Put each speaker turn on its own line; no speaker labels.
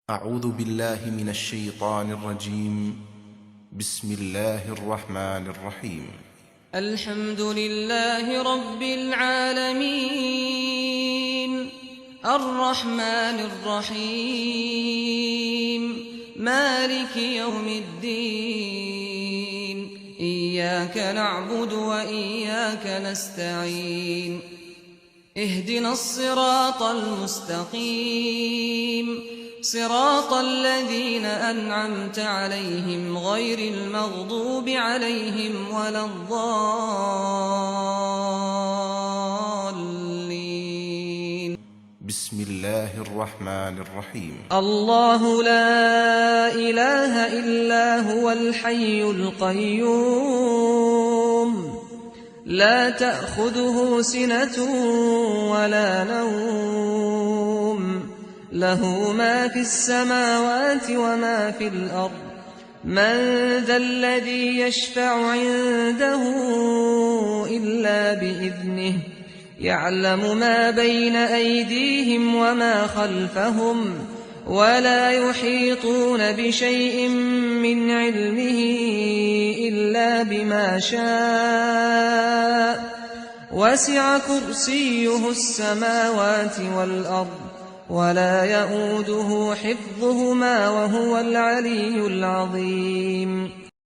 أعوذ بالله من الشيطان الرجيم. بسم الله الرحمن الرحيم.
الحمد لله رب العالمين، الرحمن الرحيم، مالك يوم الدين. إياك نعبد وإياك نستعين، اهدنا الصراط المستقيم، صراط الذين أنعمت عليهم غير المغضوب عليهم ولا الضالين.
بسم الله الرحمن الرحيم.
الله لا إله إلا هو الحي القيوم، لا تأخذه سنة ولا نوم، له ما في السماوات وما في الأرض. من ذا الذي يشفع عنده إلا بإذنه، يعلم ما بين أيديهم وما خلفهم، ولا يحيطون بشيء من علمه إلا بما شاء. وسع كرسيه السماوات والأرض، ولا يئوده حفظهما وهو العلي العظيم.